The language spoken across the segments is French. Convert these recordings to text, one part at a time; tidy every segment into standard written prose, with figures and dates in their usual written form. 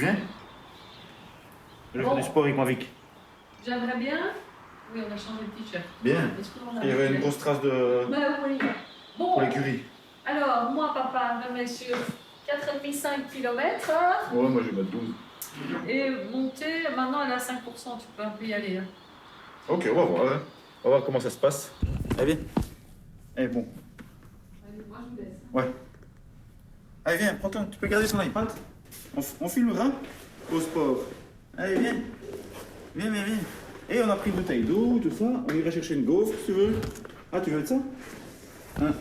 Tu viens? Je vais Bon. faire du sport avec moi, Vic. J'aimerais bien. Oui, on a changé de t-shirt. Bien. Est-ce qu'on a- Il y avait une grosse trace de... Oui. Bon, pour l'écurie. alors, moi, papa me met sur 4,5 km Ouais, moi je vais mettre 12. et monter, maintenant elle est à 5%, tu peux un peu y aller. Hein. Ok, on va voir. Hein. On va voir comment ça se passe. Allez, viens. Allez, bon. Allez, moi je vous laisse. Ouais. Allez, viens, prends-toi. Tu peux garder son iPad. On filmera au sport. Allez, viens. Viens. Et on a pris une bouteille d'eau, tout ça. On ira chercher une gaufre, si tu veux. Ah, tu veux de ça? 1,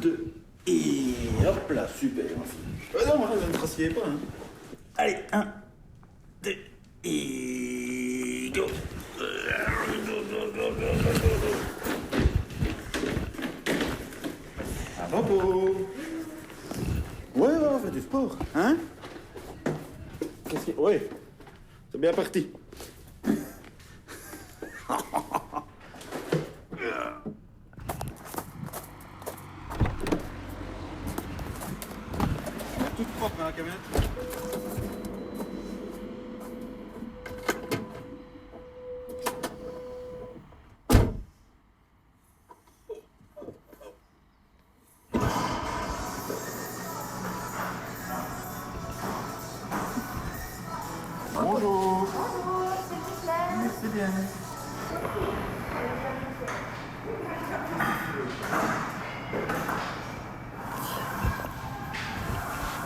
2, et hop là, super, ma fille. Non, ne te rassiez pas. Hein. Allez, 1, 2, et go. À repos. Ouais, on fait du sport, hein? Qu'est-ce que... Ouais, c'est bien parti. Toute propre dans la camionnette. Bonjour. Bonjour, s'il vous plaît. Merci bien.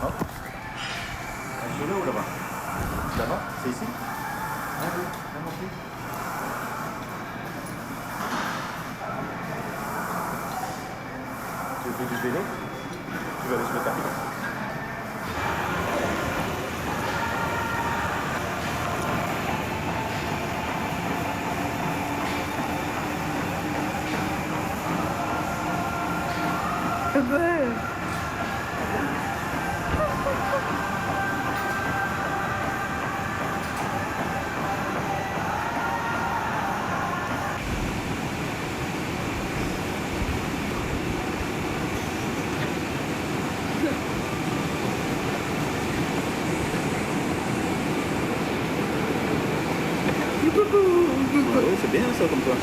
Hop. C'est là ou là-bas? Là-bas? C'est ici? Ah oui, là non plus. Tu fais du vélo? Tu vas aller sur le tapis? Oui, c'est bien ça comme toi.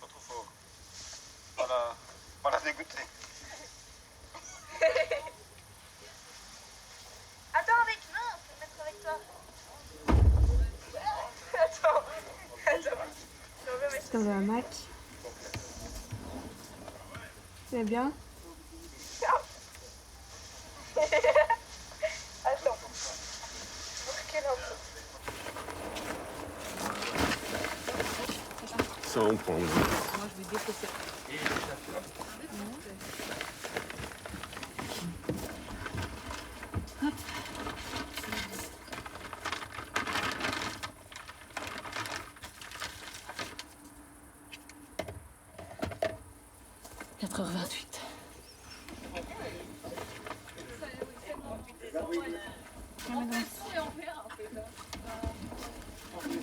Pas trop fort. Pas la dégoûter. Attends, avec. Non, je vais me mettre avec toi. Attends. Je veux mettre. C'est comme un Mac. C'est bien. Attends. Je recule un peu. Sans prendre. Moi je vais déposer.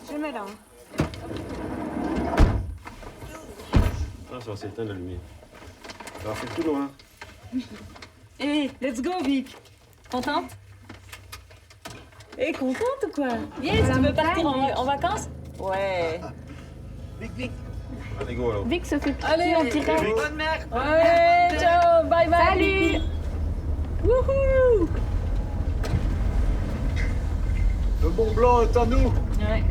Je le mets là. Ah, ça va s'éteindre la lumière. Ça va faire tout loin. Hey, let's go, Vic. Contente? Contente ou quoi? Yes, tu veux partir en vacances? Ouais. Allez, go alors. Vic se fait piquer Allez, en direct. bonne mère. Ouais, ciao, bye bye. Salut. Wouhou. Le Mont Blanc est à nous. Ouais.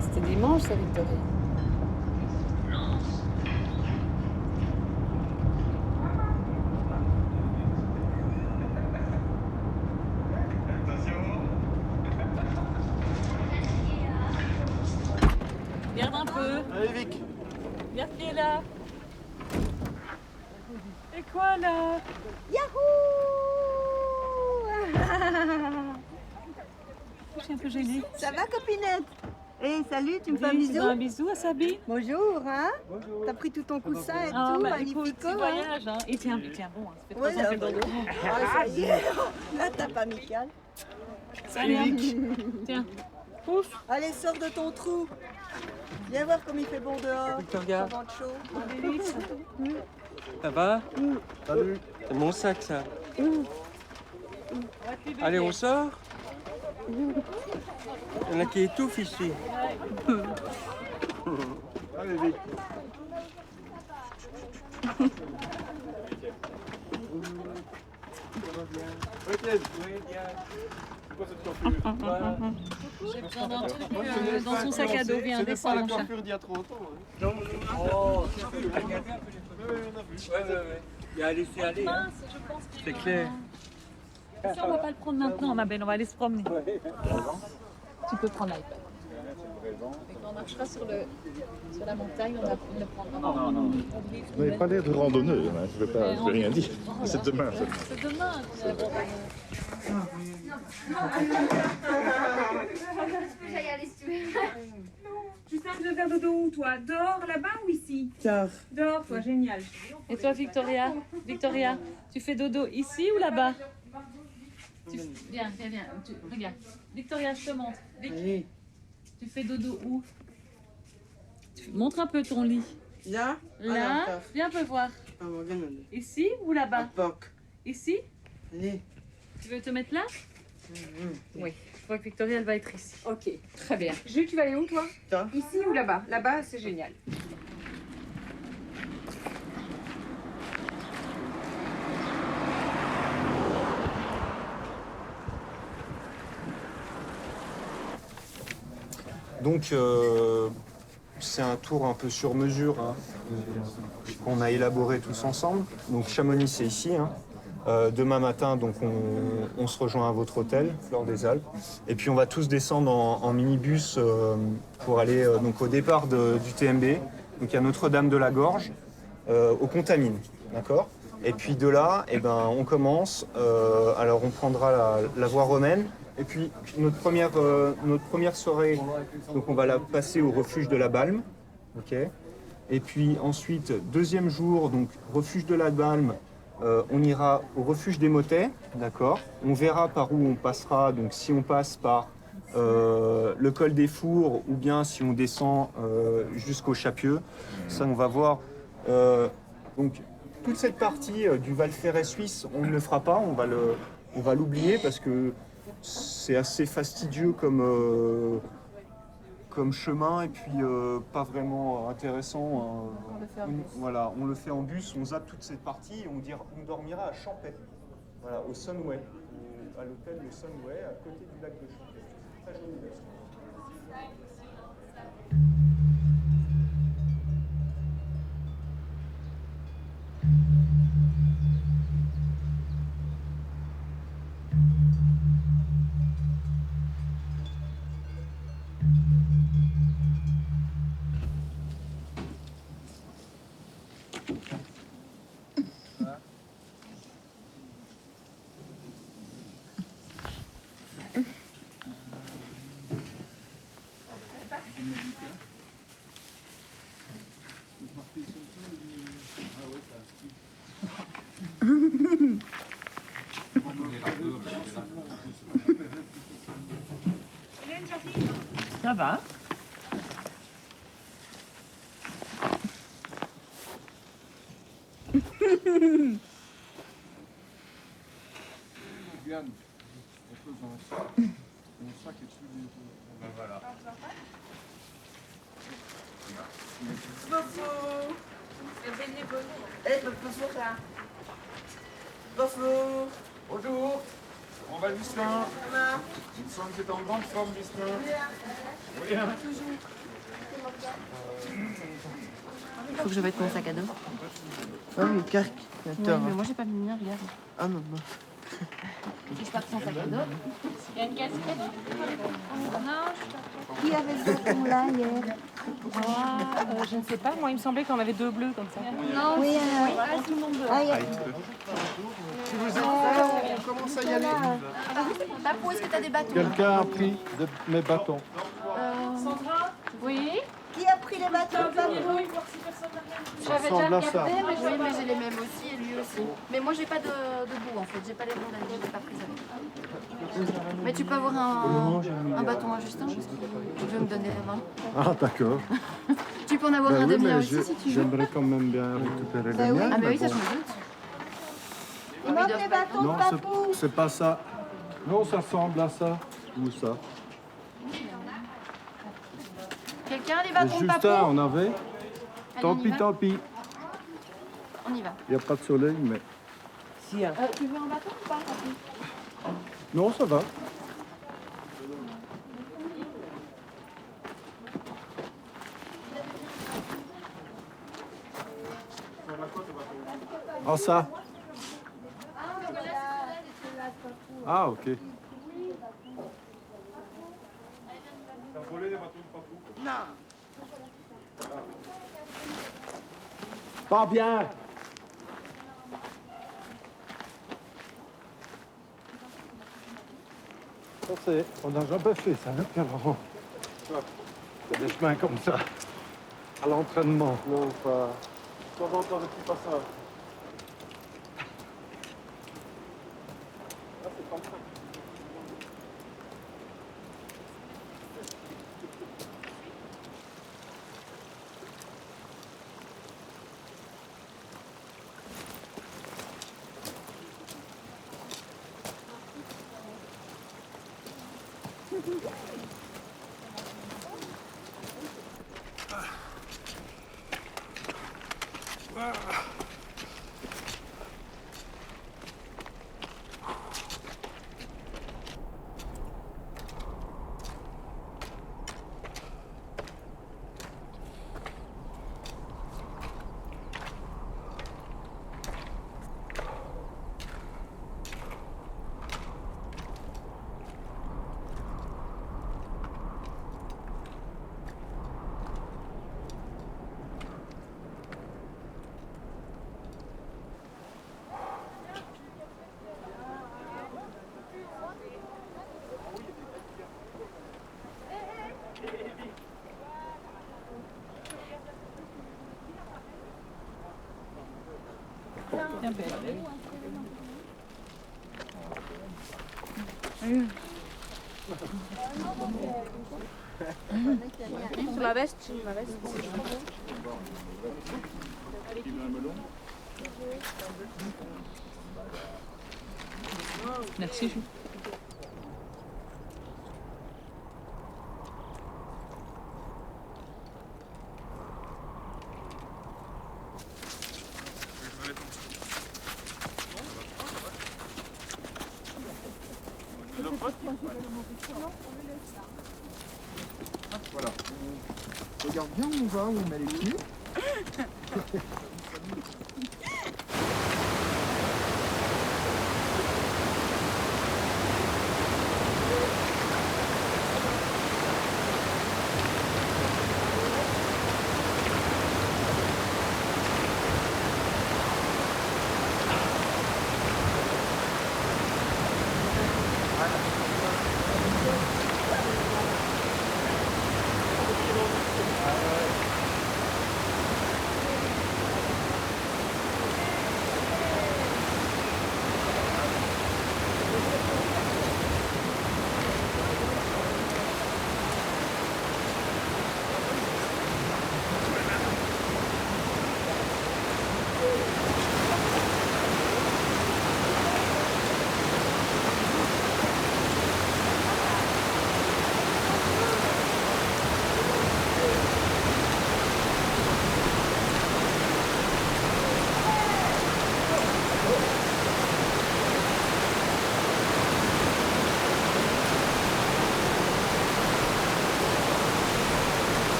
C'était dimanche, ça, Victoria. Regarde un peu. Allez, Vic. Regarde qui est là. Et quoi là? Je suis un peu gênée. Ça va, copinette? Hey, salut, tu me fais un Tu bisou? fais un bisou à Sabi? Bonjour, hein? T'as pris tout ton coussin et Ah, tout, bah, magnifico, écoute, petit hein? voyage, hein. Il tient bon, hein. Ça fait 3 Ouais, ans qu'il fait là, dodo. Ah, ça y est, là, t'as pas Michael. Salut. Tiens. Ouf. Allez, sors de ton trou. Viens voir comme il fait bon dehors. Victoria. Ça vente chaud. Un délice. Ça va? Salut. C'est mon sac, ça. On va te libérer. Allez, on sort? Il y en a qui étouffent ici. Allez, vite. J'ai besoin d'un truc dans son sac à dos. Viens, descends mon chat. d'il y a trop longtemps. Oh, il y a à laisser aller. Hein. Mince, je pense que C'est clair. ça, on va pas le prendre maintenant, ma belle. On va aller se promener. Tu peux prendre l'iPad. Et quand on marchera sur la montagne, on le prendra. Non. Vous n'avez pas l'air de randonneur, hein. Je ne vais rien dire. C'est demain. Ça. C'est demain qu'on a J'aille aller si tu veux. Tu sens que je vais faire dodo où, toi? Dehors, là-bas ou ici? Dehors. Dehors, toi, génial. Et toi, Victoria? Victoria, tu fais dodo ici ou là-bas? Viens. Regarde. Victoria, je te montre. Vic, tu fais dodo où? Montre un peu ton lit. Là? Là, viens un peu voir. Ici ou là-bas? Ici? Tu veux te mettre là? Oui. Je crois que Victoria, elle va être ici. Ok, très bien. Jules, tu vas aller où, toi? Ici ou là-bas? Là-bas, c'est génial. Donc, c'est un tour un peu sur mesure hein, qu'on a élaboré tous ensemble. Donc, Chamonix, c'est ici. Hein. Demain matin, donc, on se rejoint à votre hôtel, Fleur des Alpes. Et puis, on va tous descendre en minibus pour aller donc, au départ du TMB. Donc, il y a Notre-Dame de la Gorge, au Contamine. D'accord ? Et puis de là, eh ben, on commence. Alors, on prendra la voie romaine. Et puis notre première soirée, donc on va la passer au refuge de la Balme, ok. Et puis ensuite deuxième jour, donc refuge de la Balme, on ira au refuge des Motets, d'accord. On verra par où on passera, donc si on passe par le col des Fours ou bien si on descend jusqu'au Chapieux, ça on va voir. Donc toute cette partie du Val Ferret suisse, on ne le fera pas, on va l'oublier parce que c'est assez fastidieux comme chemin et puis pas vraiment intéressant. Voilà, on le fait en bus, on zappe toute cette partie et on dormira à Champais, voilà, au Sunway, à l'hôtel de Sunway, à côté du lac de Champais. Très joli lac. Ça va. Bonjour. Bonjour. On va Ghislain. Il me semble que c'est en grande forme, Ghislain. Oui, hein. Il faut que je mette mon sac à dos. Ah oui, carc. Ouais, mais moi j'ai pas mis le mien, regarde. Ah non. Si je pars sans sac à dos. Il y a une casquette. Non, Qui avait ce bâton-là hier? je ne sais pas. Moi, il me semblait qu'on avait 2 bleus comme ça. Non, Oui, tout le monde bleu. ah, il y a- On commence à y aller. Papou, est-ce que tu as des bâtons? Quelqu'un a pris mes bâtons. Oui. Qui a pris les bâtons de Papou? J'avais déjà ressemble à ça. regardé, mais Oui, mais j'ai les mêmes aussi et lui aussi. Mais moi, j'ai pas de bout en fait. J'ai pas les rondelles. Je les ai pas prises avec. Mais tu peux avoir un bâton ajustant parce que tu veux me donner les mains. Ah, d'accord. Tu peux en avoir un oui, demi mais aussi si tu veux. j'aimerais quand même bien récupérer Ben les oui. miens. Ah, mais oui, ça bon. je me doute. Il manque les bâtons de Non, Papou. c'est pas ça. Non, ça ressemble à ça. Ou ça. Quelqu'un a des Et bâtons de Justin, Papou? on avait. Allez, Tant on y pis, va. tant pis. On y va. Il n'y a pas de soleil, mais. Tu veux un bâton ou pas, Papou? Non, ça va. Ah, ça. Ah, ok. Pas bien. Ça, on n'a jamais fait ça, hein, Pierre-Laurent. Il y a des chemins comme ça. À l'entraînement. Non, pas. Comment t'aurais-tu pas ça? Ah, c'est comme ça. Sur la veste, sur la veste. Merci, Jou. Voilà. Regarde bien où on va, où on met les pieds.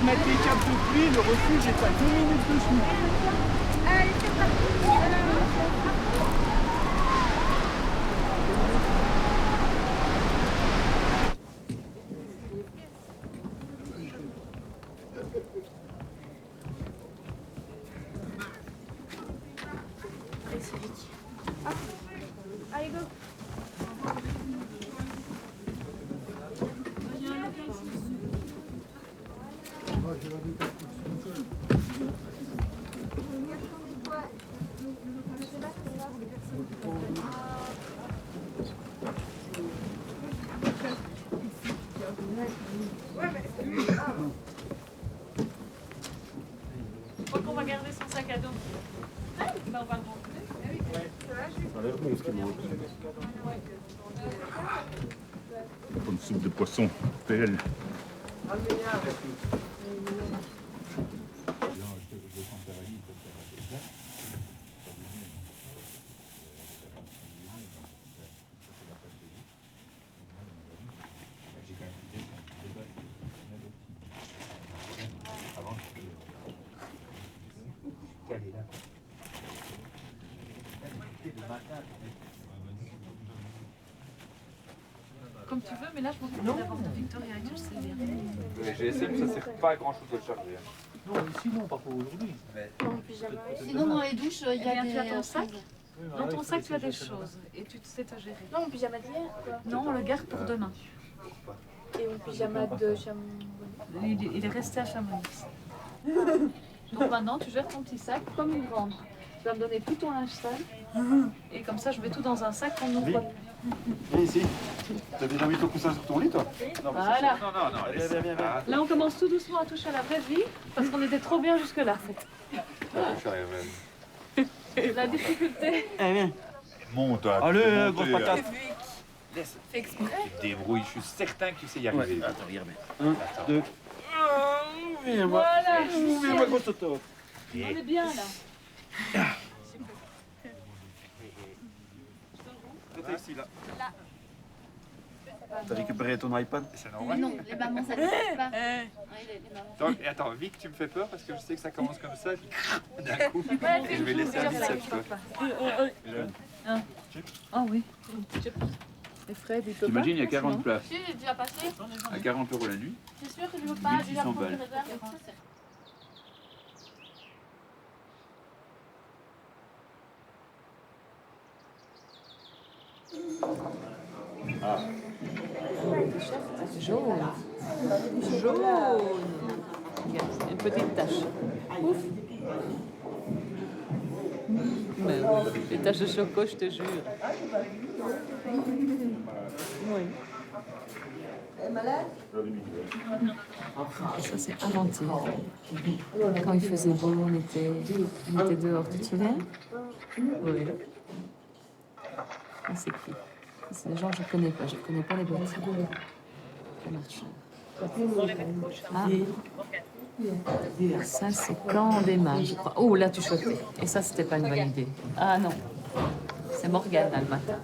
de mettre les câbles de pluie, le refuge est à 2 minutes de chemin. Allez, c'est parti. Allez, go. Je crois qu'on va garder son sac à dos. Ben, on va le rentrer. Ça a l'air bon ce qu'il mange. Une soupe de poisson, PL. Comme tu veux, mais là, je pense que d'abord de Victoria et tu le sais bien. Le GSM, ça sert pas à grand chose de le charger. Non, ici non, pas pour aujourd'hui. Sinon, dans les douches, il y a Tu as ton des... sac. Dans ton sac, tu as des choses et tu sais te gérer. Non, mon pyjama d'hier, quoi. Non, on le garde pour demain. Et mon pyjama de Chamonix. Il est resté à Chamonix. Donc maintenant, tu gères ton petit sac comme une grande. Tu vas me donner tout ton linge sale. Et comme ça, je mets tout dans un sac qu'on n'ouvre pas. Viens ici. T'as déjà mis ton coussin sur ton lit, toi? Voilà. Non, Viens. Là, on commence tout doucement à toucher à la vraie vie parce qu'on était trop bien jusque-là. La difficulté. Allez, viens. Monte, Allez, grosse patate. Laisse. Fais exprès. Tu te débrouilles, je suis certain que tu sais y arriver. Attends, regarde. 1, 2. Viens-moi. Voilà. Viens-moi, grosse auto. On est bien là. T'es ici, là. T'as récupéré ton iPad? C'est Mais normal. non, les mamans, ça ne passe pas. Ouais, les mamans. Donc, attends, Vic, tu me fais peur parce que je sais que ça commence comme ça, puis d'un coup, et je vais laisser un biceps, toi. Ah oui. Les frais du copain. T'imagines, il y a 40 places. Si, j'ai déjà passé. À 40 € la nuit. C'est sûr que je veux pas déjà 1600 prendre des balles. réserves. Jaune. Jaune. Regarde, une petite tache. Ouf. Mais oui, les taches de choco, je te jure. Oui. Ça, c'est avant-hier. Quand il faisait beau, on était dehors, tu te souviens? Oui. Ah, c'est qui? C'est des gens que je ne connais pas. Je ne connais pas les boîtes. Ça marche. Ah. Ça, c'est quand des mages, je crois. Oh, là, tu choquais. Et ça, c'était pas une bonne idée. Ah non. C'est Morgane, là, le matin.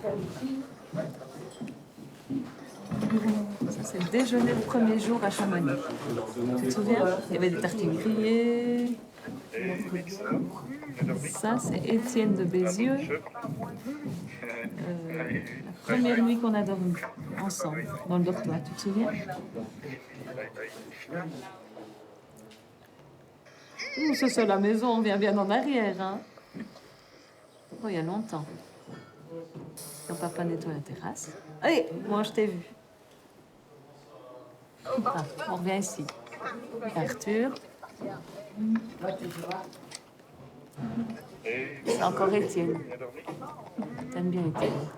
Ça, c'est le déjeuner le premier jour à Chamonix. Tu te souviens? Il y avait des tartines grillées. Ça, c'est Étienne de Bézieux. La première nuit qu'on a dormi ensemble, dans le dortoir, tu te souviens? Ouh, ça, c'est la maison, on vient bien en arrière, hein? Oh, il y a longtemps. Quand papa nettoie la terrasse. Allez, moi, je t'ai vu. Ah, on revient ici. Arthur. C'est encore Étienne. T'aimes bien Étienne.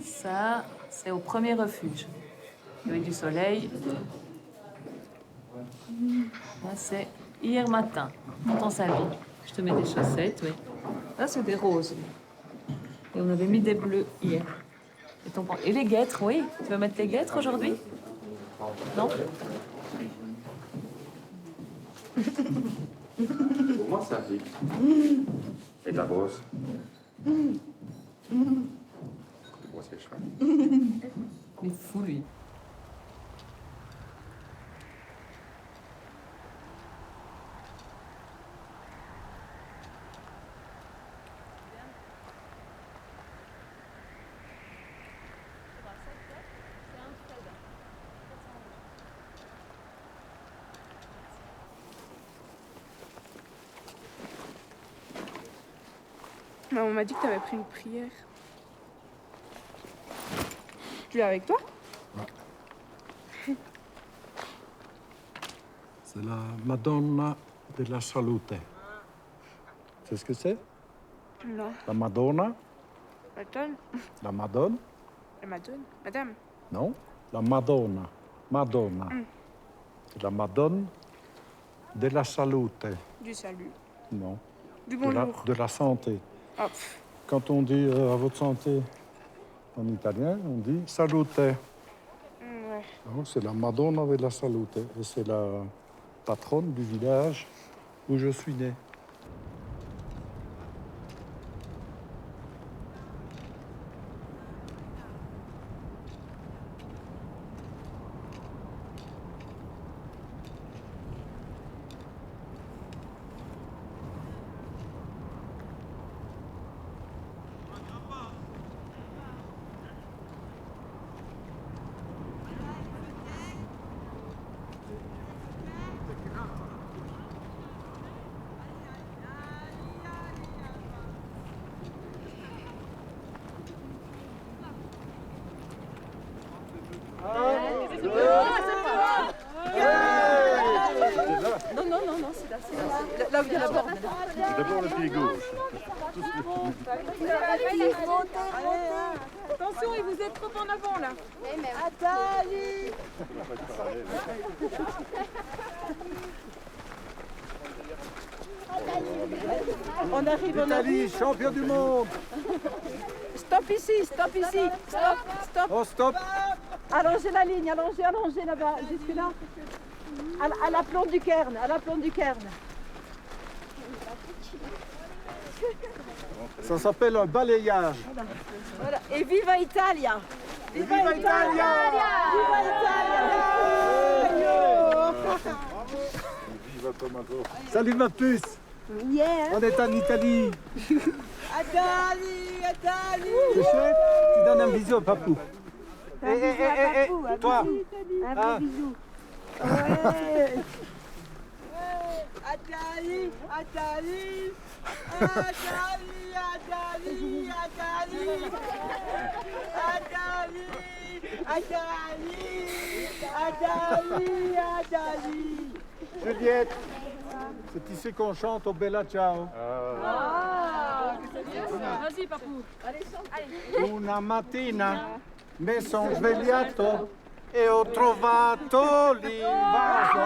Ça, c'est au premier refuge. Il y avait du soleil. Là, c'est hier matin, quand on s'habille. Je te mets des chaussettes, oui. Là, c'est des roses. Et on avait mis des bleus hier. Et les guêtres, oui. Tu veux mettre les guêtres aujourd'hui? Non? Pour moi, ça arrive. Et ta brosse. Brosse les cheveux. Il est fou, lui. Maman m'a dit que t'avais pris une prière. Tu l'as avec toi? C'est la Madonna de la Salute. C'est ce que c'est? Non. La Madonna? Madone. La Madone? La Madone. Madame. Non, la Madonna. Madonna. La Madone de la Salute. Du salut. Non. Du De la, bonjour. de la santé. Ah, Quand on dit à votre santé en italien, on dit salute. ouais. Donc, c'est la Madonna de la Salute. Et c'est la patronne du village où je suis né. Non, c'est là, là où il y a la borne. D'abord le pied gauche. Attention, il vous êtes trop en avant là. Atali. On arrive, on Italie, arrive. champion du monde. Stop ici, stop ici. Stop, stop. Oh, stop. Allongez la ligne, allongez, allongez là-bas, jusque là. À la plombe du cairn, à la plombe du cairn. Ça s'appelle un balayage. Voilà. Et viva Italia. Viva Viva Italia. Viva Italia. Viva Tomato. Salut ma puce. Yeah. On est en Italie. Atali, Atali. C'est chouette. Tu donnes un bisou au papou. Un bisou à papou, un toi. bisou. Un Ah. beau bisou. Ouais. Atali, Atali. Atali, Atali, Atali. Atali, Atali, Atali, Atali. Juliette, c'est ici qu'on chante au Bella Ciao. Vas-y, papou. Una mattina mi sono svegliato e ho trovato l'invaso.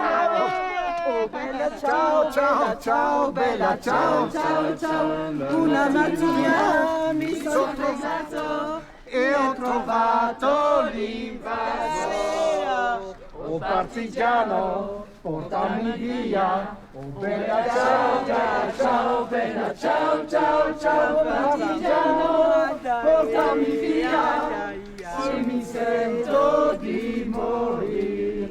Oh, bella ciao, ciao, ciao, bella ciao, ciao, ciao. Una mattina mi sono svegliato e ho trovato l'invaso. Oh partigiano, portami via. Oh bella ciao, ciao, ciao, bella ciao, ciao, ciao. Partigiano, portami via. Se mi sento di morire.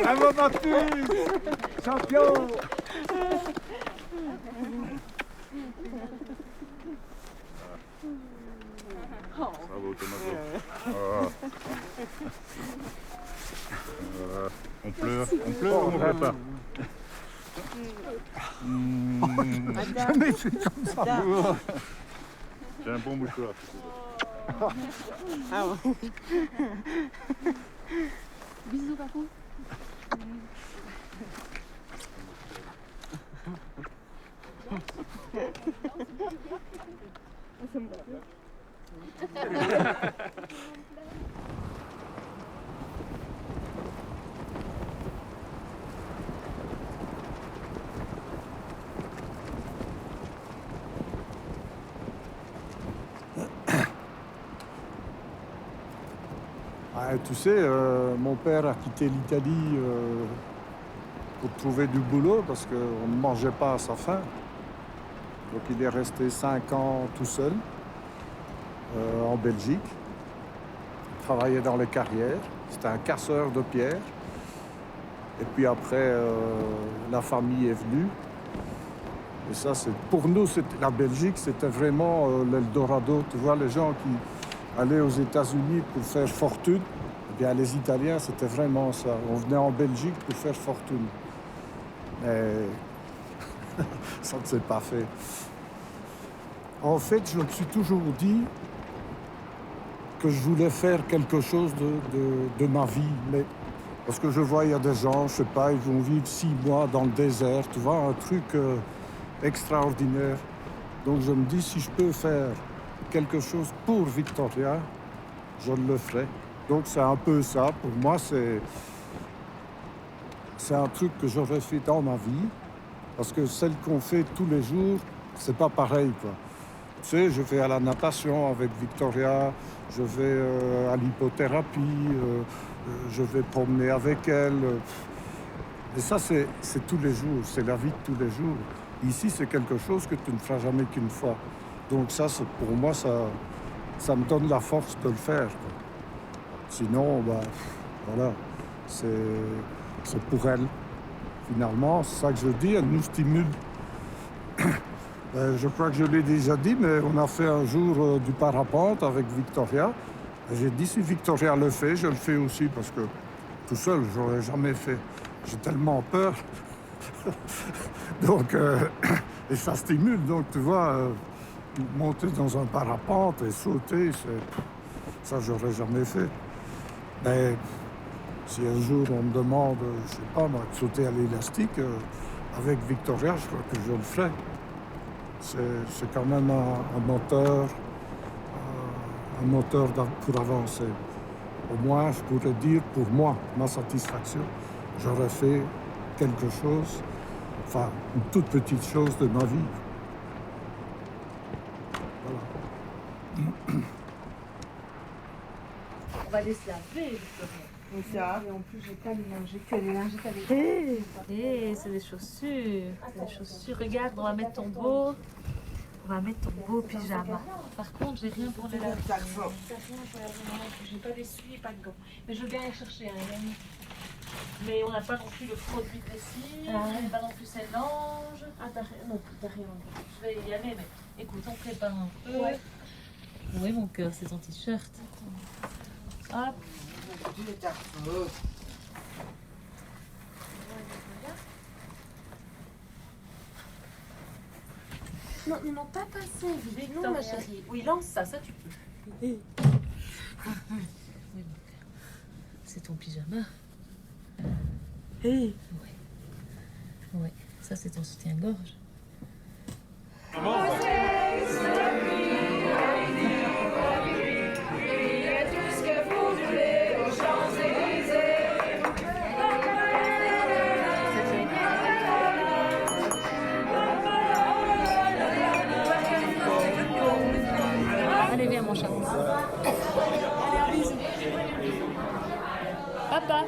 Bravo Mathieu, champion. Bravo Tomato. On pleure ou on pleure pas? Jamais fait comme ça. J'ai un bon mouchoir. Ah bon. Bisous, papou. Ah, tu sais, mon père a quitté l'Italie pour trouver du boulot parce qu'on ne mangeait pas à sa faim. Donc il est resté 5 ans tout seul en Belgique. Il travaillait dans les carrières. C'était un casseur de pierre. Et puis après, la famille est venue. Et ça, pour nous, la Belgique, c'était vraiment l'Eldorado. Tu vois, les gens qui allaient aux États-Unis pour faire fortune, eh bien, les Italiens, c'était vraiment ça. On venait en Belgique pour faire fortune. Mais Ça ne s'est pas fait. En fait, je me suis toujours dit que je voulais faire quelque chose de ma vie. Mais parce que je vois, il y a des gens, je sais pas, ils vont vivre 6 mois dans le désert, tu vois, un truc extraordinaire. Donc je me dis, si je peux faire quelque chose pour Victoria, je le ferai. Donc c'est un peu ça. Pour moi, c'est un truc que j'aurais fait dans ma vie. Parce que celle qu'on fait tous les jours, c'est pas pareil, quoi. Tu sais, je vais à la natation avec Victoria, je vais à l'hypothérapie, je vais promener avec elle. Et ça, c'est tous les jours, c'est la vie de tous les jours. Ici, c'est quelque chose que tu ne feras jamais qu'une fois. Donc ça, pour moi, ça me donne la force de le faire, quoi. Sinon, bah, voilà, c'est pour elle. Finalement, c'est ça que je dis, elle nous stimule. Je crois que je l'ai déjà dit, mais on a fait un jour du parapente avec Victoria. J'ai dit, si Victoria le fait, je le fais aussi, parce que tout seul, je n'aurais jamais fait. J'ai tellement peur. Donc, et ça stimule. Donc, tu vois, monter dans un parapente et sauter, ça, j'aurais jamais fait. Mais si un jour on me demande, je sais pas moi, de sauter à l'élastique, avec Victoria, je crois que je le ferai. C'est quand même un moteur pour avancer. Au moins, je pourrais dire, pour moi, ma satisfaction, j'aurais fait quelque chose, enfin, une toute petite chose de ma vie. Voilà. On va aller se laver, Victoria. Ça. Et en plus, j'ai pas les lingettes, que les lingettes avec. C'est des chaussures. C'est des chaussures. Regarde, on va mettre ton beau. On va mettre ton beau pyjama. Par contre, j'ai rien pour les laver. J'ai pas d'essuie, pas de gants. Mais je veux bien aller chercher un ami. Mais on n'a pas non plus le produit de lessive. On n'a pas non plus ses linges. Ah, non, t'as rien. Je vais y aller, mais écoute, on prépare un peu. Ouais. Oui, mon cœur, c'est ton t-shirt. Hop. Non, non, pas passer vite. Non, ma chérie. Oui, lance ça tu peux. Oui, mon cœur. C'est ton pyjama. Oui. Oui, ça c'est ton soutien-gorge. Allez, viens mon chat. Allez, un bisou. Papa.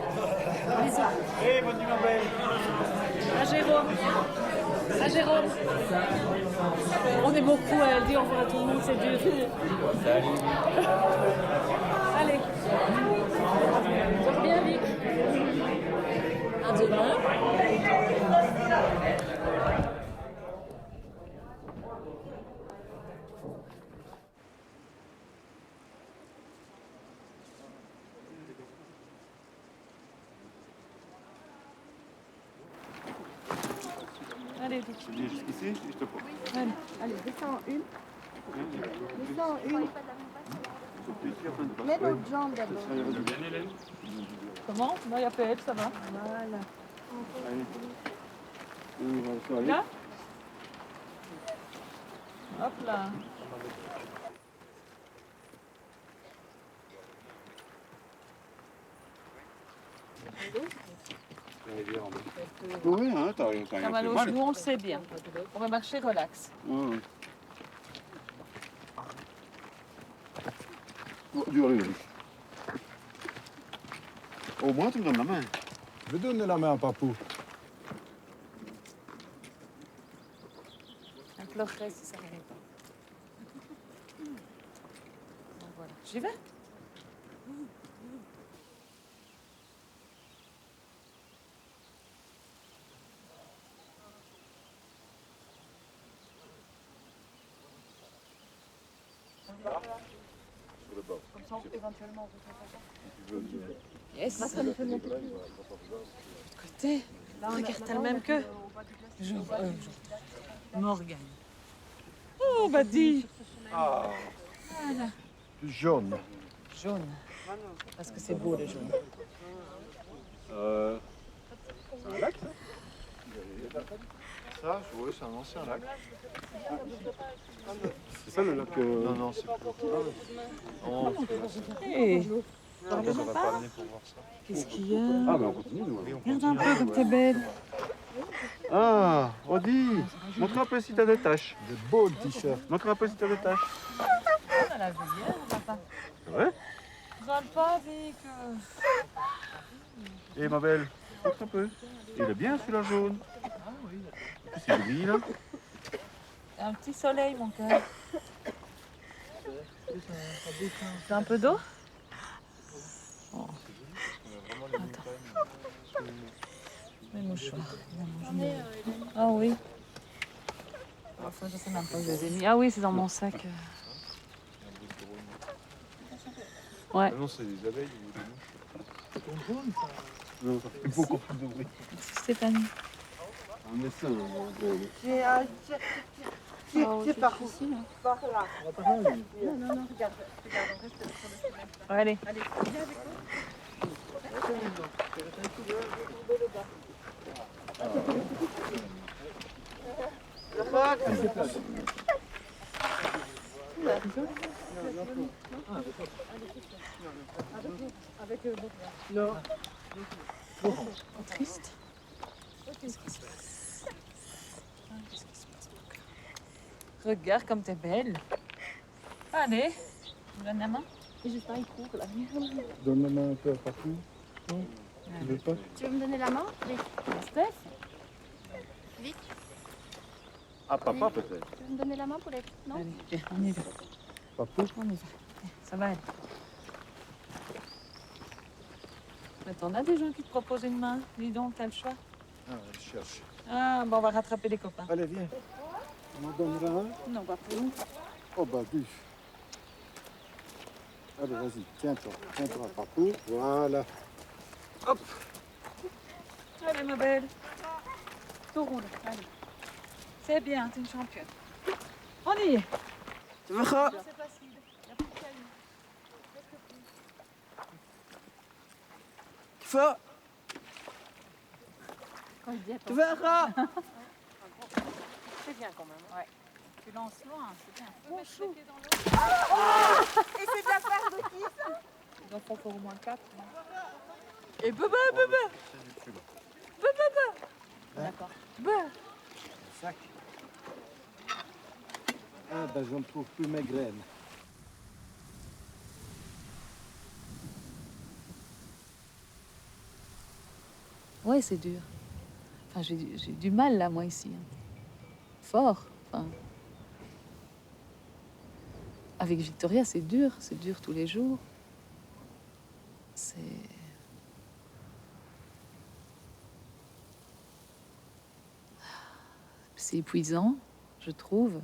Bisous. Hey, bonne nuit, ma belle. À Jérôme. À Jérôme. On est beaucoup, elle dit au revoir à tout le monde, c'est dur. Salut. Allez. Dors bien, Vic. À demain. Allez, Vic. Tu viens jusqu'ici, je te prends. Allez. Allez, descends une. Descends une. Mets l'autre jambe d'abord. Comment? Non, il y a PL, ça va. Voilà. Là? Hop là. Oui, hein, t'as Ça va au genou, on le sait bien. On va marcher relax. Oui. Dur, lui. Au moins, tu me donnes la main. Je vais donner la main à Papou. Un pleurerait si ça n'irait pas. Donc voilà. J'y vais. Comme ça, éventuellement, on peut faire ça. Yes. Ça me fait monter. Côté, regarde, t'as le même que. Morgane. Oh, bah dis. Ah, Voilà. du jaune. Jaune. Parce que c'est beau le jaune. C'est un lac, ça? Ça, oui, c'est un ancien lac. C'est ça le lac Non, non, c'est pas. Non, Hé, on va pas amener pour voir ça. qu'est-ce qu'il y a? Ah, mais on continue, nous. Regarde un peu comme t'es belle. Ah, Rodi, montre un peu si t'as des taches. Des beaux t-shirts. Montre un peu si t'as des taches. On l'a vu hier, papa. C'est vrai? Râle pas avec. Eh, ma belle, montre un peu. Il est bien celui-là jaune. Ah oui. Qu'est-ce qu'il brille, là? Un petit soleil, mon cœur. C'est un peu d'eau? Oh. Attends. Mes mouchoirs. Ah oui. Enfin, je sais même pas où je les ai mis. Ah oui, c'est dans mon sac. Ouais. Ah non, c'est des abeilles ou des mouches. Non, ça fait beaucoup plus de bruit. Stéphanie. Un médecin, J'ai par ici, là. Par là. Non, regarde, on reste sur le chemin. Allez. Allez, viens avec moi. Non. Triste. Qu'est-ce qui se passe? Qu'est-ce qui se passe, mon cœur? Regarde comme t'es belle. Allez, tu me donnes la main? Juste il court là. Donne la main un peu à partout. Non, tu veux pas? Tu veux me donner la main, Vic? Steph? Vic? Ah, papa peut-être. Tu veux me donner la main, Paulette? Non? Allez, viens, on y va. Papou? On y va. Ça va aller. Mais t'en as des gens qui te proposent une main. Dis donc, t'as le choix. Ah, je cherche. Ah, bon, on va rattraper les copains. Allez, viens. On en donnera un? Non, pas pour nous. Oh, bah, du. Allez, vas-y, tiens-toi. Tiens-toi, papou. Voilà. Hop. Allez, ma belle. Tout roule. Allez. C'est bien, t'es une championne. On y est. Tu verras. C'est facile. Il n'y a plus de cailloux. Presque plus. Feu. Quand je dis attends. Tu verras. C'est bien quand même. Ouais. Tu lances loin, c'est bien. Tu peux mettre les pieds dans l'eau. Et c'est de la part de qui, ça? Il en faut encore au moins 4. Et baba. D'accord. Sac. Ah, ben, je ne trouve plus mes graines. Ouais, c'est dur. Enfin, j'ai du mal là, moi, ici. Fort. Enfin, avec Victoria, c'est dur tous les jours. C'est épuisant, je trouve.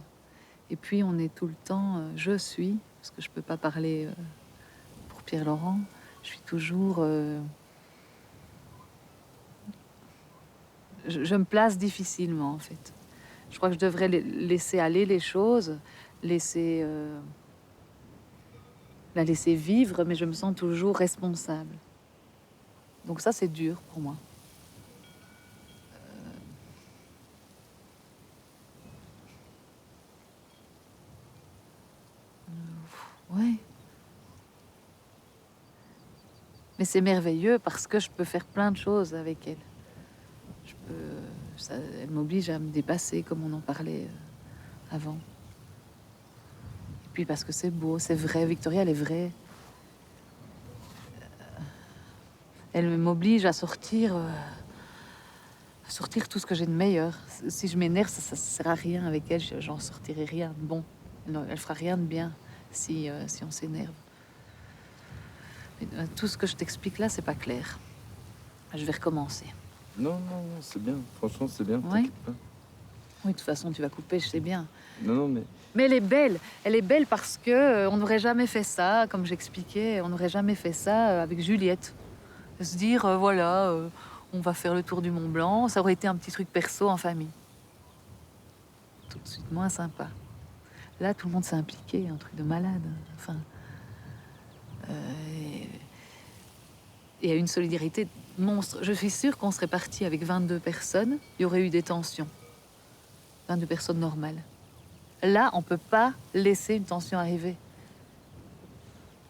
Et puis, on est tout le temps, je suis, parce que je peux pas parler pour Pierre-Laurent, je suis toujours... je me place difficilement, en fait. Je crois que je devrais laisser aller les choses, la laisser vivre, mais je me sens toujours responsable. Donc ça, c'est dur pour moi. Ouais. Mais c'est merveilleux parce que je peux faire plein de choses avec elle. Elle m'oblige à me dépasser, comme on en parlait avant. Et puis parce que c'est beau, c'est vrai. Victoria, elle est vraie. Elle m'oblige à sortir tout ce que j'ai de meilleur. Si je m'énerve, ça sert à rien avec elle. J'en sortirai rien de bon. Elle fera rien de bien si on s'énerve. Tout ce que je t'explique là, c'est pas clair. Je vais recommencer. Non, c'est bien. Franchement, c'est bien. Ouais. T'inquiète pas. Oui, de toute façon, tu vas couper, je sais bien. Non, mais... Mais elle est belle. Elle est belle parce que on n'aurait jamais fait ça, comme j'expliquais, on n'aurait jamais fait ça avec Juliette. De se dire, voilà, on va faire le tour du Mont Blanc. Ça aurait été un petit truc perso en famille. Tout de suite moins sympa. Là, tout le monde s'est impliqué, un truc de malade. Enfin, il y a une solidarité monstre. Je suis sûre qu'on serait parti avec 22 personnes, il y aurait eu des tensions. 22 personnes normales. Là, on ne peut pas laisser une tension arriver.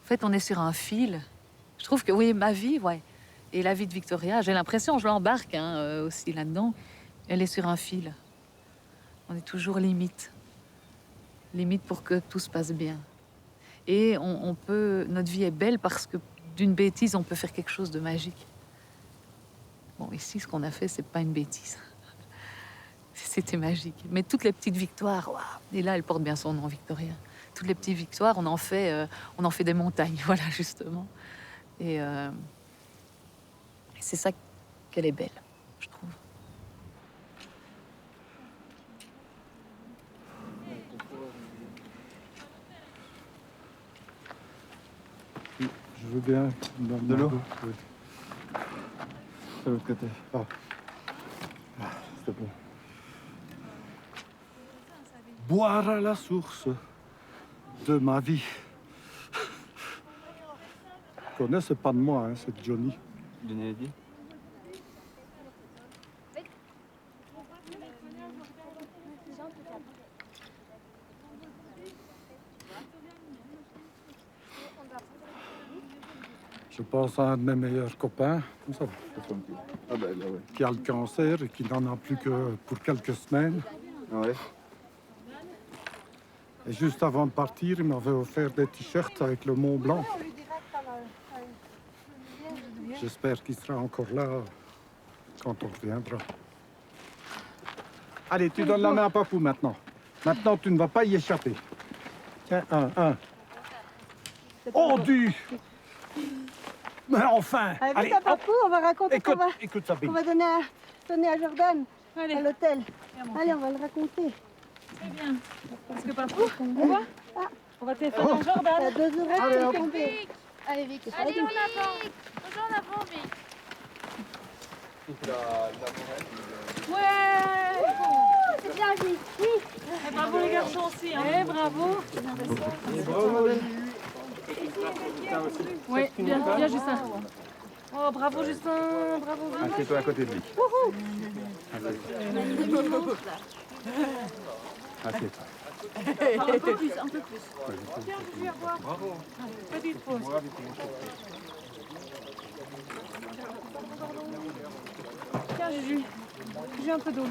En fait, on est sur un fil. Je trouve que, oui, ma vie, ouais, et la vie de Victoria, j'ai l'impression, je l'embarque aussi là-dedans, elle est sur un fil. On est toujours limite. Limite pour que tout se passe bien. Et on peut... Notre vie est belle parce que d'une bêtise, on peut faire quelque chose de magique. Bon, ici, ce qu'on a fait, c'est pas une bêtise. C'était magique. Mais toutes les petites victoires, waouh. Et là, elle porte bien son nom, Victoria. Toutes les petites victoires, on en fait des montagnes, voilà, justement. Et c'est ça qu'elle est belle, je trouve. Je veux bien. De l'eau? Oui. De l'autre côté. Ah. S'il te plaît. Boire à la source de ma vie. Je connais, c'est pas de moi, hein, c'est de Johnny. Johnny Hallyday. Je pense à un de mes meilleurs copains, comme ça, Ah bah là, ouais. qui a le cancer et qui n'en a plus que pour quelques semaines. Ouais. Et juste avant de partir, il m'avait offert des t-shirts avec le Mont Blanc. J'espère qu'il sera encore là quand on reviendra. Allez, tu donnes la main à Papou maintenant. Maintenant, tu ne vas pas y échapper. Tiens, un. Oh, du... Mais enfin! Allez, vite à Papou, on va raconter écoute, qu'on va, écoute ça, qu'on va donner à Jordan, Allez. à l'hôtel. Viens, mon Allez, on va le raconter. C'est bien. Parce que Papou, on va téléphoner à Jordan. Il y a 2 euros Allez, qui hop. sont tombés. Allez, Vic. Allez, en avant. Toujours en avant, Vic. Ouais! C'est bien, Vic. Oui. Et bravo les garçons aussi. Hein. Bravo. Oui, bien Justin. Oh, bravo Justin, bravo Vic. Assieds-toi à côté de lui. Assieds-toi. Un peu plus. Tiens, je vais revoir. Bravo. Petite pause. Tiens, Juju. J'ai un peu d'eau.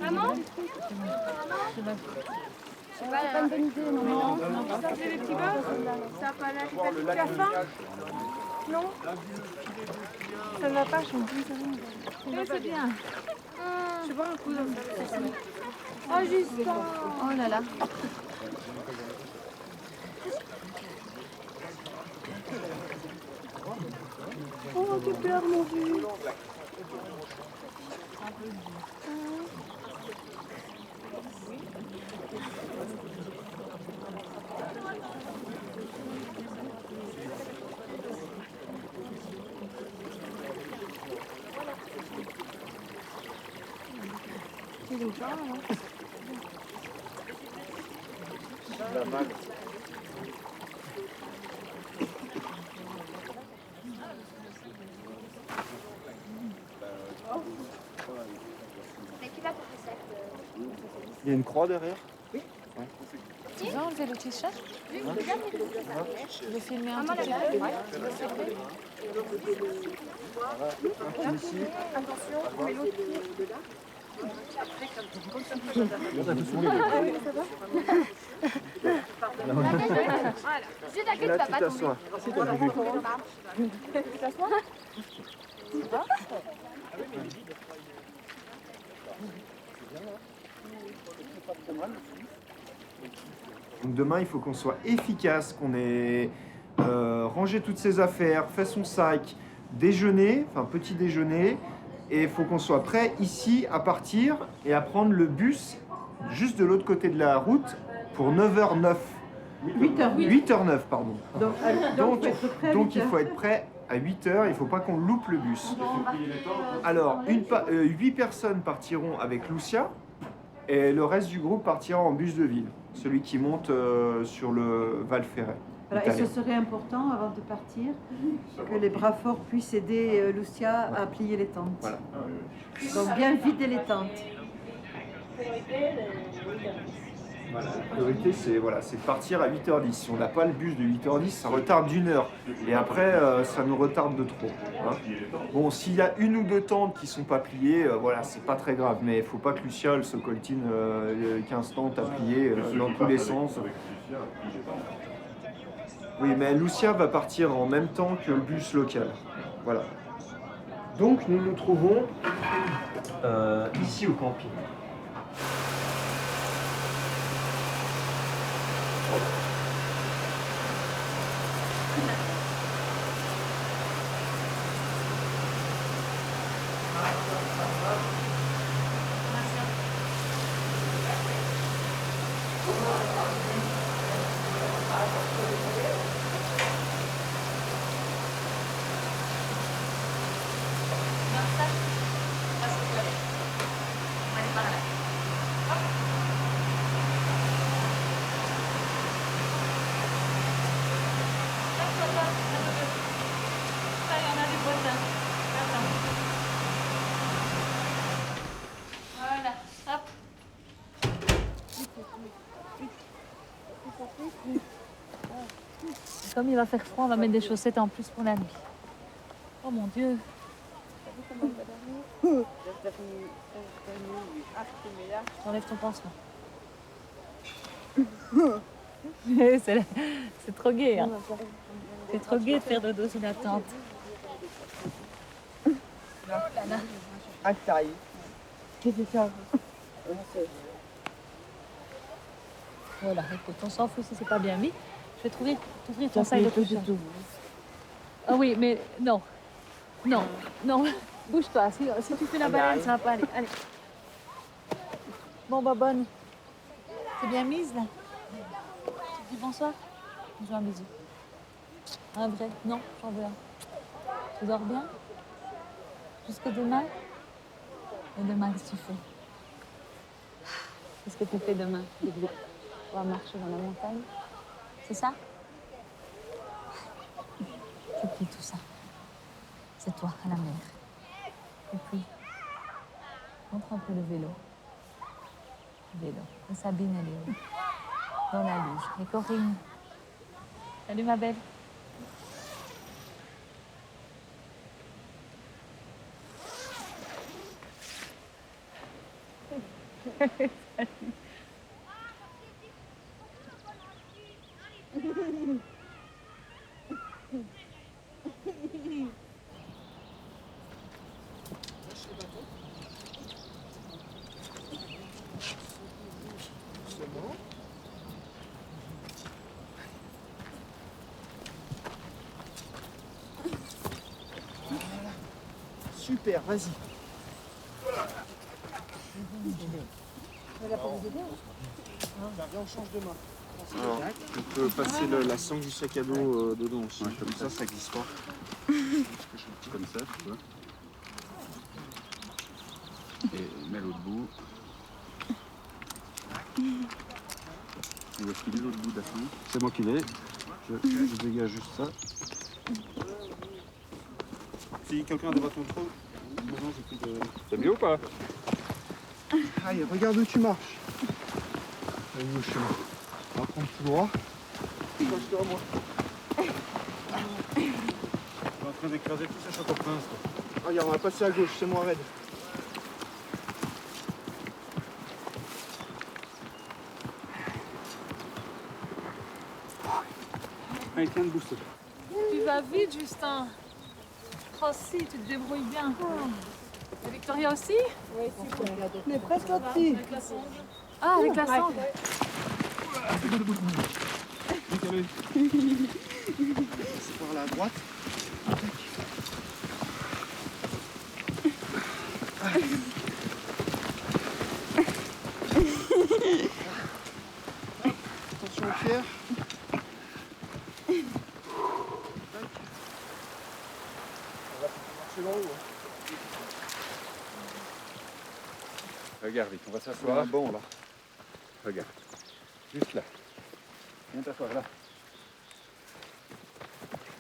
Maman? C'est pas une bonne idée, non. Ça fait les petits beurres? Ça a pas l'air. Tu as faim? Non. Ça ne va pas, je suis Oui, c'est bien. Je vais boire un coup d'eau. Oh, Justin. Oh là là. Oh, tu pleures, mon vieux. Mais qui va porter ça? Il y a une croix derrière? Tu veux enlever le t-shirt? Oui, regarde, Je vais filmer un Maman, petit là-bas. peu. Tu veux filmer? Attention, on met l'autre pied. Voilà. Je t'inquiète, Là, pas tu tomber. t'assois. Assieds-toi, Juju. Tu t'assois? Ça va? Donc demain, il faut qu'on soit efficace, qu'on ait rangé toutes ses affaires, fait son sac, déjeuner, enfin petit déjeuner, et il faut qu'on soit prêt ici à partir et à prendre le bus juste de l'autre côté de la route pour 9h09. 8h09, pardon. Donc, il faut être prêt à Donc 8 il faut heures. être prêt à 8h, il ne faut pas qu'on loupe le bus. Alors, 8 personnes partiront avec Lucia et le reste du groupe partira en bus de ville, celui qui monte sur le Val Ferret. Voilà, et ce serait important, avant de partir, que les bras forts puissent aider Lucia à plier les tentes. Voilà. Donc bien vider les tentes. Voilà, la priorité, c'est de partir à 8h10. Si on n'a pas le bus de 8h10, ça retarde d'1 heure. Et après, ça nous retarde de trop. Hein. Bon, s'il y a 1 ou 2 tentes qui ne sont pas pliées, voilà, c'est pas très grave. Mais il ne faut pas que Lucia elle se coltine 15 tentes à plier dans tous les sens. Oui, mais Lucia va partir en même temps que le bus local. Voilà. Donc, nous nous trouvons ici au camping. Voilà, hop. Comme il va faire froid, on va mettre des chaussettes en plus pour la nuit. Oh mon Dieu. Enlève ton pansement. C'est trop gai. Hein. C'est trop gai de faire dodo sous la tente. Ah, taille. Qu'est-ce que c'est ça? Voilà, écoute, on s'en fout si c'est pas bien mis. Je vais t'ouvrir ton sac de couchage. Ah oui, mais non. Non, non. Bouge-toi. Si tu fais la baleine, ça va pas aller. Allez. Bon, bah bonne. C'est bien mise là. Tu dis bonsoir. Je veux un bisou. Un vrai? Non, j'en veux un. Tu dors bien? Jusque demain? Et demain, qu'est-ce que tu fais? Qu'est-ce que tu fais demain? On va marcher dans la montagne. C'est ça? Et puis tout ça. C'est toi à la mer. Et puis, montre un peu le vélo. Le vélo. Et Sabine, elle est où? Dans la luge. Et Corinne. Salut ma belle. Super, vas-y. Viens, on change de main. Alors, on peut passer la sangle du sac à dos dedans aussi. Ouais, comme ça glisse pas. Comme ça, tu vois. Et mets l'autre bout. Et où est-ce qu'il est l'autre bout de la sangle? C'est moi qui l'ai. Je dégage juste ça. Si quelqu'un a des bâtons trop, maintenant j'ai plus de... T'as bien ou pas? Allez, regarde où tu marches. Allez, au chemin. On va prendre tout droit. Lâche-toi, moi. Je suis en train d'écraser tout ce Château Prince. Regarde, on va passer à gauche, c'est moi raide. Allez, tiens, booster. Tu vas vite, Justin. Oh si, tu te débrouilles bien. Et Victoria aussi? Oui, on est presque là-dessus. Avec la sangle. Ah, avec la sangle. C'est par la droite. Attention aux pierres. Regarde, Vic, on va s'asseoir. Bon, là. Regarde. Juste là. Viens t'asseoir là.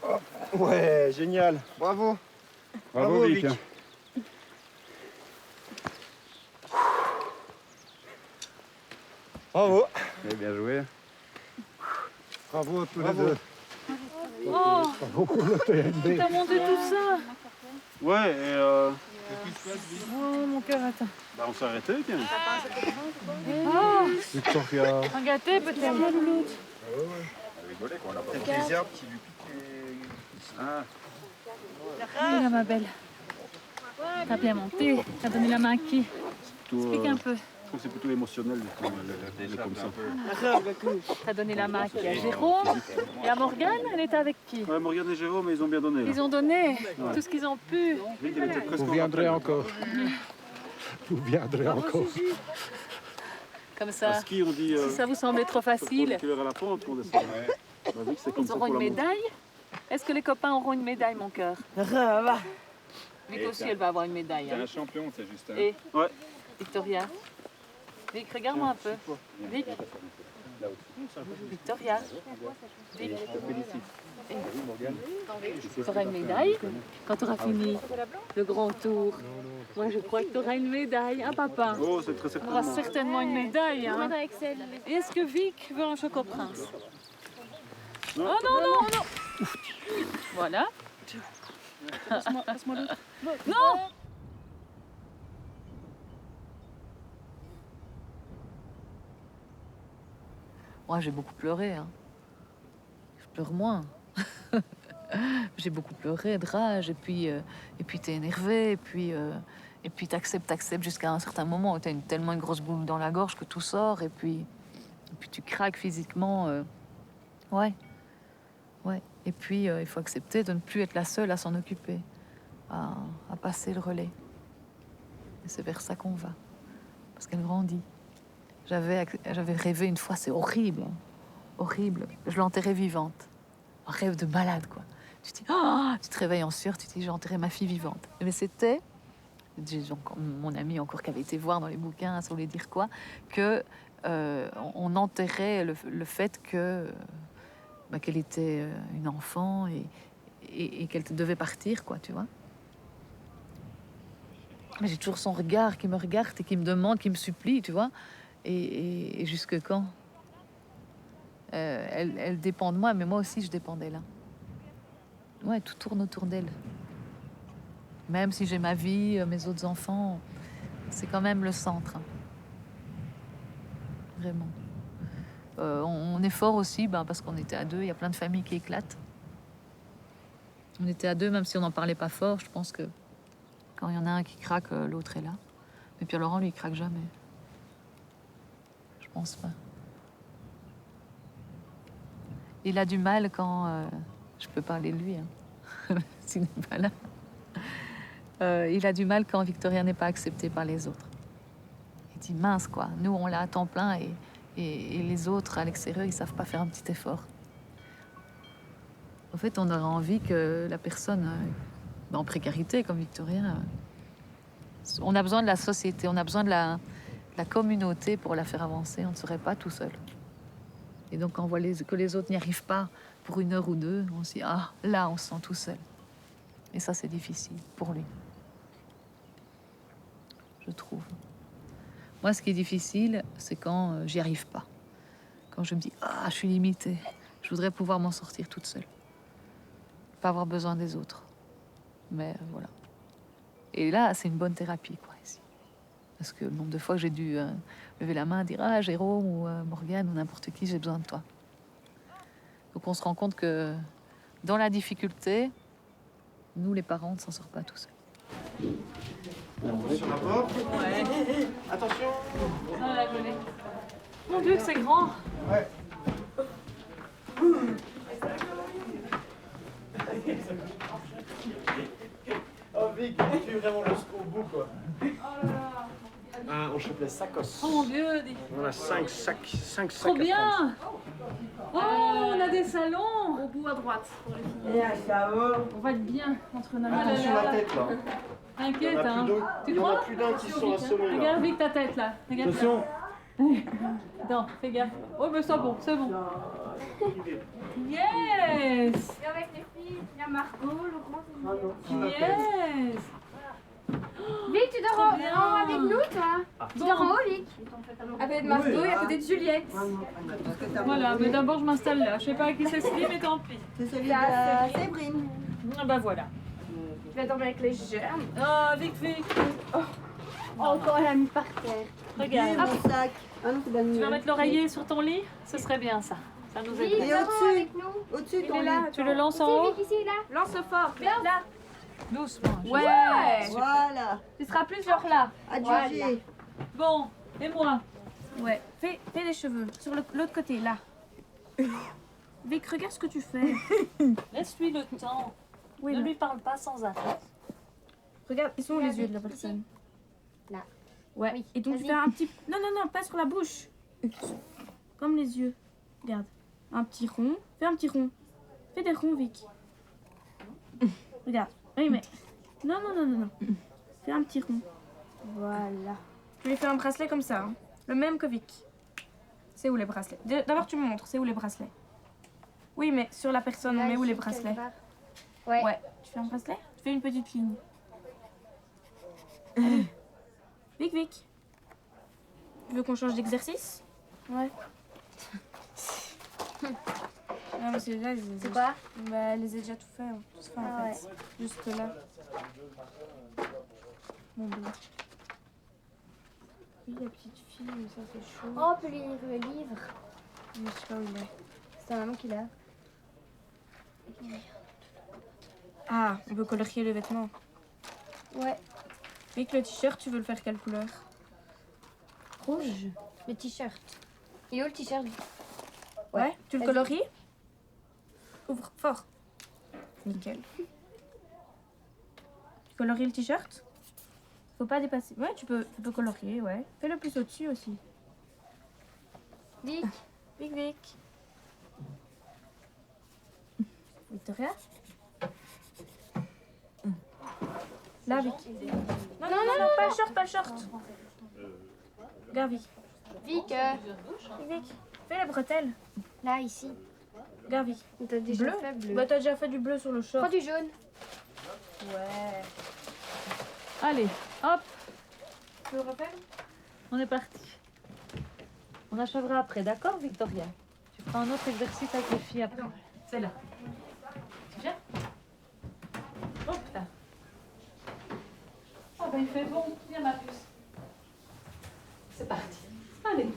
Hop. Ouais, génial. Bravo. Bravo, Vic. Bravo. Et bien joué. Bravo à tous les deux. Oh, Bravo pour le TNB. t'as monté tout ça. Ouais, et Oh, mon cœur, attends. bah, on s'est arrêté, tiens. Oh, Victoria. un gâté peut-être, la louloute. Rigolé, quoi. On a pas Regarde. des arbres qui lui piquent. Ah. Voilà, ma belle. T'as bien monté. T'as donné la main à qui? Explique un peu. Je trouve que c'est plutôt émotionnel comme ça. T'as donné la main à qui? À Jérôme et à Morgane? Elle était avec qui? Ouais, Morgane et Jérôme, ils ont bien donné. Là. Ils ont donné tout ce qu'ils ont pu. Vic, elle était presque Vous viendrez encore. Vous viendrez encore. Comme À ça. ski, on dit. Si ça vous semblait trop facile, À la pente, on descend. Bah, Vic, c'est comme ils ça auront pour une la montagne. médaille? Est-ce que les copains auront une médaille, mon cœur? Vic aussi, elle va avoir une médaille. T'es Hein. un champion, c'est juste. Hein. Et Ouais. Victoria. Vic, regarde-moi un peu. Vic. Victoria. Vic. Tu auras une médaille quand tu auras fini le grand tour. Moi, je crois que tu auras une médaille, hein, papa? Oh, c'est très Tu auras certainement. certainement une médaille. Hein. Et est-ce que Vic veut un Choco Prince? Oh non, non, non! Voilà. Passe-moi l'autre. Non! Moi, j'ai beaucoup pleuré. Hein. Je pleure moins. J'ai beaucoup pleuré de rage, et puis t'es énervé, et puis t'acceptes jusqu'à un certain moment où t'as tellement une grosse boule dans la gorge que tout sort, et puis tu craques physiquement. Ouais. Et puis il faut accepter de ne plus être la seule à s'en occuper, à passer le relais. Et c'est vers ça qu'on va, parce qu'elle grandit. J'avais rêvé une fois, c'est horrible, hein. Horrible. Je l'enterrais vivante. Un rêve de malade, quoi. Tu te dis, oh, tu te réveilles en sueur, tu te dis, j'ai enterré ma fille vivante. Mais c'était, mon ami encore qui avait été voir dans les bouquins, ça voulait dire quoi, que on enterrait le fait que qu'elle était une enfant et qu'elle devait partir, quoi, tu vois. Mais j'ai toujours son regard qui me regarde et qui me demande, qui me supplie, tu vois. Et jusque quand? Elle dépend de moi, mais moi aussi je dépends d'elle. Hein. Ouais, tout tourne autour d'elle. Même si j'ai ma vie, mes autres enfants, c'est quand même le centre. Hein. Vraiment. On est fort aussi, parce qu'on était à deux. Il y a plein de familles qui éclatent. On était à deux, même si on n'en parlait pas fort. Je pense que quand il y en a un qui craque, l'autre est là. Mais Pierre Laurent, lui, il craque jamais. Je pense pas. Il a du mal quand... je peux parler de lui, hein, s'il n'est pas là. Il a du mal quand Victoria n'est pas acceptée par les autres. Il dit, mince, quoi. Nous, on l'a à temps plein et les autres, à l'extérieur, ils ne savent pas faire un petit effort. En fait, on aurait envie que la personne en précarité, comme Victoria... on a besoin de la société, on a besoin de la communauté pour la faire avancer. On ne serait pas tout seul. Et donc, quand on voit que les autres n'y arrivent pas pour 1 heure ou 2, on se dit, ah, là, on se sent tout seul. Et ça, c'est difficile pour lui. Je trouve. Moi, ce qui est difficile, c'est quand j'y arrive pas. Quand je me dis, ah, je suis limitée. Je voudrais pouvoir m'en sortir toute seule. Pas avoir besoin des autres. Mais voilà. Et là, c'est une bonne thérapie, quoi, ici. Parce que le nombre de fois que j'ai dû lever la main, dire « Ah, Jérôme ou Morgane ou n'importe qui, j'ai besoin de toi. » Donc on se rend compte que dans la difficulté, nous, les parents, on ne s'en sort pas tout seuls. Sur la porte. Ouais. Attention. Ah, la gelée. Mon Dieu, que c'est grand. Ouais. Oh Vic, tu es vraiment jusqu'au bout, quoi. On chope les sacos. Oh mon Dieu, On a 5 sacs. trop bien. Oh, on a des salons. ou à droite pour les filles. Et ça va. On va être bien entre nos Attention à la tête là. Inquiète, hein. Tu Il y en a crois? plus d'un qui sont assommés là. Regarde vite ta tête là. Regarde. Attention. Non, fais gaffe. Oh, mais c'est bon, c'est bon. Yes! Et avec les filles, il y a Margot, le grand. Yes! Vic, tu dors en haut avec nous, toi? Tu dors en haut, Vic? Avec Margot et à côté de Juliette. Voilà, mais d'abord je m'installe là. Je sais pas à qui c'est celui, mais tant pis. C'est celui de Séverine. Ah bah voilà. Tu vas dormir avec les germes. Ah, Vic, Vic. Encore elle a mis par terre. Regarde. Mon sac. Ah non, c'est pas Tu vas mettre l'oreiller sur ton lit? Ce serait bien ça. Ça nous Vic, aide. Et dors au-dessus. avec nous. Au-dessus, ton Il est là. lit. Tu le lances en haut? Vic, ici, là. Lance fort, viens là. Doucement. Ouais. Voilà. Tu seras plus genre là. Adjugé. Bon, et moi? Ouais, fais les cheveux sur l'autre côté, là. Vic, regarde ce que tu fais. Laisse-lui le temps. Oui, Ne là. lui parle pas sans arrêt. Regarde, ils sont où les yeux de la personne? Là. Ouais, Oui, et donc tu vas-y. fais un petit... Non, non, non, pas sur la bouche. Comme les yeux. Regarde. Un petit rond. Fais un petit rond. Fais des ronds, Vic. Regarde. Oui, mais... Non, non, non, non, non. Fais un petit rond. Voilà. Tu lui fais un bracelet comme ça. Hein. Le même que Vic. C'est où les bracelets? D'abord, tu me montres. C'est où les bracelets? Oui, mais sur la personne, on met où les bracelets? Ouais. Ouais. Tu fais un bracelet? Tu fais une petite ligne. Allez. Vic, Vic. Tu veux qu'on change d'exercice? Ouais. Non, mais c'est là, C'est quoi? Bah, elle les a déjà tout fait, hein. Tout fait en Ah fait. Juste là. Mon bleu. Oui, la petite fille, mais ça c'est chaud. Oh, on peut lui lire le livre. Mais je sais pas où il est. C'est ta maman qui l'a. Ah, on peut colorier les vêtements. Ouais. Vic, le t-shirt, tu veux le faire quelle couleur? Rouge. Le t-shirt. Il est où le t-shirt? Ouais. Tu le Vas-y. colories? Ouvre fort. Nickel. Tu colories le t-shirt? Faut pas dépasser. Ouais, tu peux colorier, ouais. Fais-le plus au-dessus aussi. Vic. Vic, Vic. Victoria? Là, Vic. Non, non, non, non, pas le short, pas le short. Regarde, Vic. Vic. Vic, fais les bretelles. Là, ici. Regarde, Vic. T'as déjà Bleu. fait bleu. Bah, t'as déjà fait du bleu sur le short. Prends du jaune. Ouais. Allez, hop, Tu le refaire? on est parti. On achèvera après, d'accord, Victoria? Tu feras un autre exercice avec les filles après. C'est là. Tu viens? Hop là. Oh ben il fait bon. Viens ma puce. C'est parti. Allez.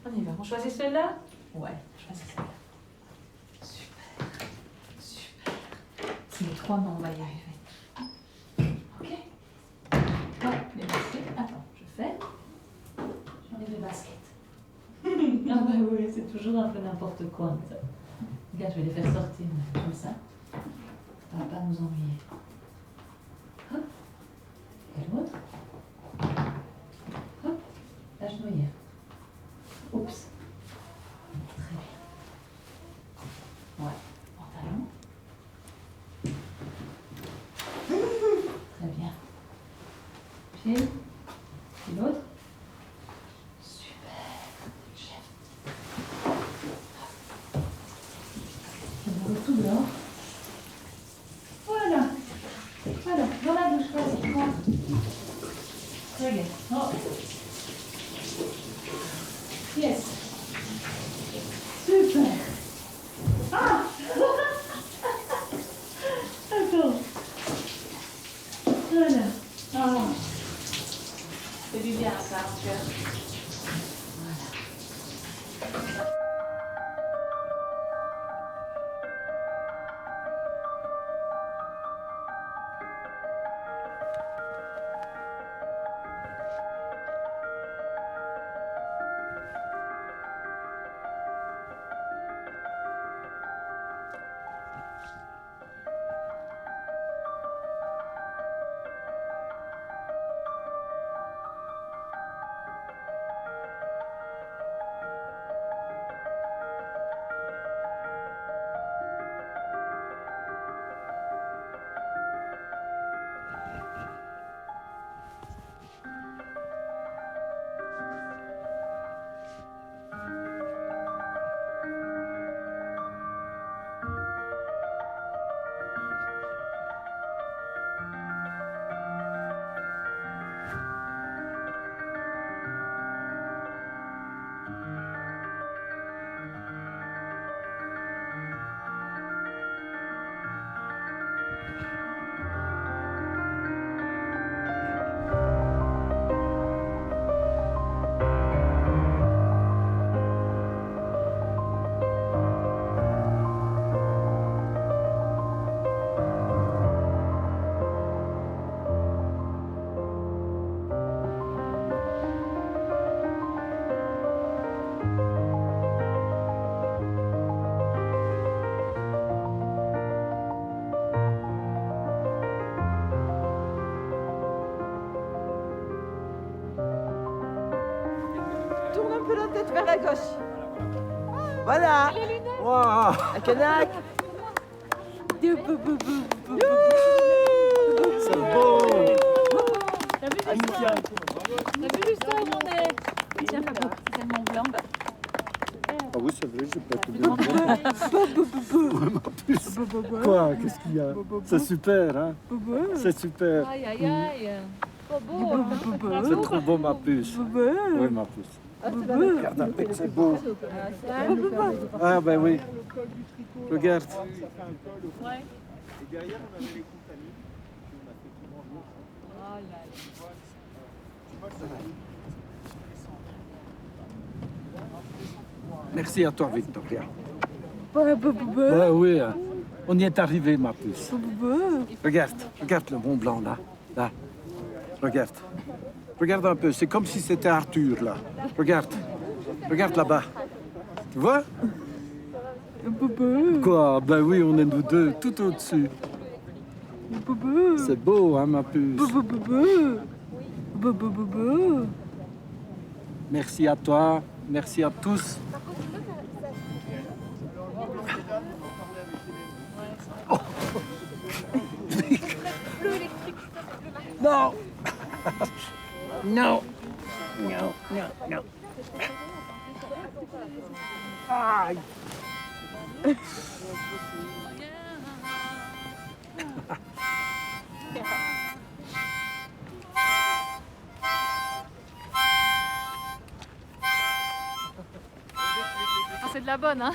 On y va. On choisit celle-là? Ouais, choisis celle-là. Super. Super. C'est les trois, mais on va y arriver. Ok. Hop, les baskets. Attends, je fais. J'enlève les baskets. Ah bah oui, c'est toujours un peu n'importe quoi. Ça. Regarde, je vais les faire sortir comme ça. Ça va pas nous ennuyer. Hop. Et l'autre. Hop. La genouillère. Oups. Très bien. Ouais. Pantalon. Très bien. Pied. Et l'autre. Super. J'aime. On va tout dehors. Voilà. Voilà. Dans la douche, vas-y. Rentre. Très bien. Oh. Yes. Super. Ah. Attends. Voilà. Ah. C'est du bien ça, mon cœur. tête vers la gauche. Voilà. Waouh. Un canac. C'est beau. T'as vu l'histoire? T'as vu l'histoire où on est? Tiens, Pablo, c'est tellement blanc. Ah oui, c'est vrai, j'ai pas tout bien. Quoi? Qu'est-ce qu'il y a? C'est super, hein? C'est super. Aïe, aïe, aïe. Trop beau. C'est trop beau, ma puce. Oui, ma puce. Regarde un peu que c'est beau. Ah ben oui. Regarde. Ouais. Et derrière, on avait les compagnies. Oh là là. Merci à toi, Victoria. Ouais, oui, hein. On y est arrivé, ma puce. Regarde le Mont Blanc, là. Là. Regarde. Regarde un peu, c'est comme si c'était Arthur, là. Regarde là-bas. Tu vois? Quoi? Ben oui, on est nous deux, tout au-dessus. C'est beau, hein, ma puce? Merci à toi, merci à tous. Oh. Non. Non. Non, non, non. Aïe. Ah, c'est de la bonne, hein?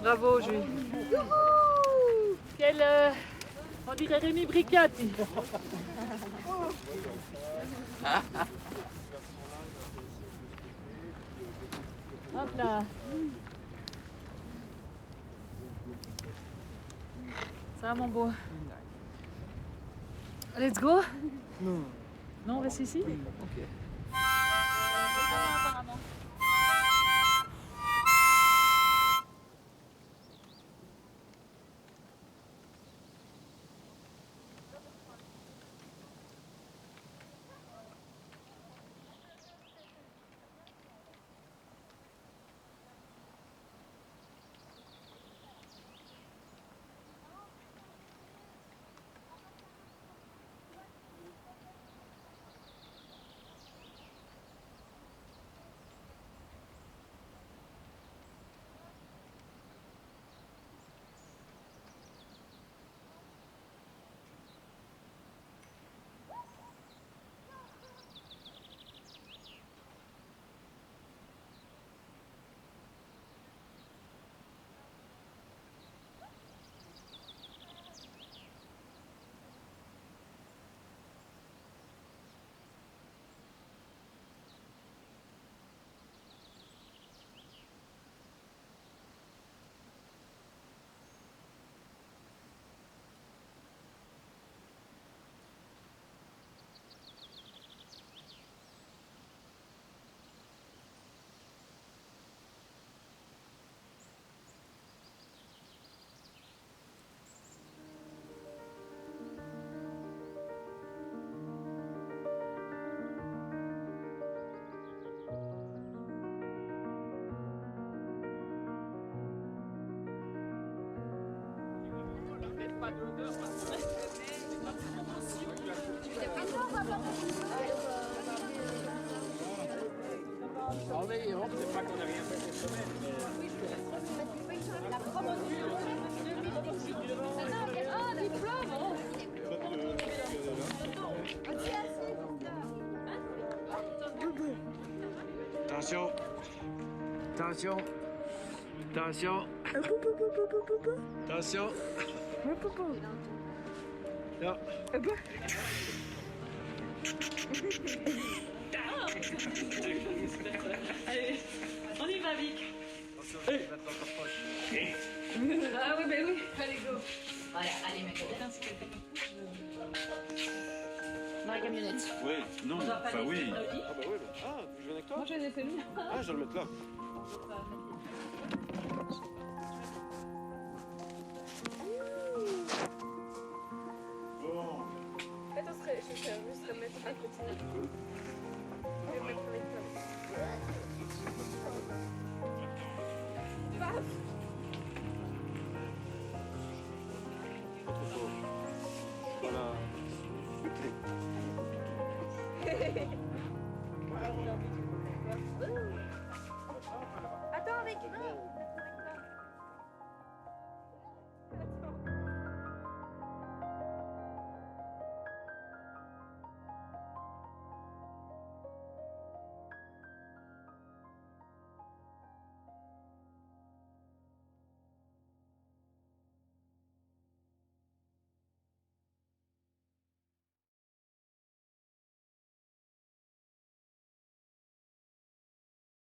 Bravo, Jules. Quel... on dirait Rémi Bricati. Hop là. Ça va, mon beau? Let's go? Non. Non, on reste ici? Ok. Apparemment. C'est pas qu'on n'a rien fait cette semaine, La promotion 2018. Ah, diplôme! Attention. Attention. Attention. Attention. Non. Allez, on y va, Vic. Ah oui, ben oui, allez, go. Voilà, allez, mec. Dans la camionnette. Oui, non, On doit pas enfin laisser oui. Noli. Ah bah oui, ah, tu viens avec toi? Moi, je les ai fait venir. Ah, je vais le mettre là.